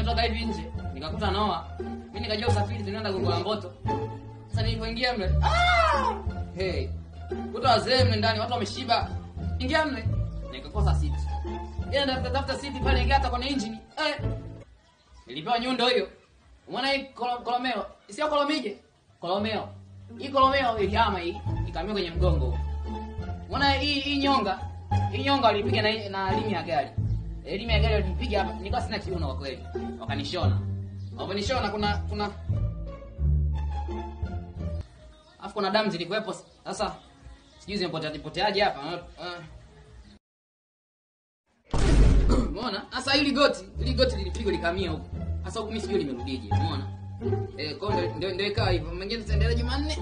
nimetoka hivi nje, nikakuta Noah. Mimi nikajua usafiri tunaenda Gongo la Mboto. Sasa nilipoingia mle, hey. Kuta wazee mle ndani, watu wameshiba. Ingia mle, nikakosa seat. Nenda tafuta seat pale ingata kwenye engine. Nilipewa nyundo hiyo. Umeona hii kolomeo? Sio kolomije? Kolomeo. Hii kolomeo ilihama hii, ikamia kwenye mgongo. Umeona hii nyonga? Hii nyonga walipiga na limi ya gari. Limi ya gari walipiga hapa. Nilikuwa sina kiuno kwa kweli. Wakanishona. Wakanishona kuna afu kuna damu zilikuwepo. Sasa sijui zimepoteaje hapa. Umeona? Sasa hili goti lilipigwa likamia huko. Sasa huko mimi sijui limerudije. Umeona? Kwa ndio ikawa hivyo. Mwingine tutaendelea Jumanne.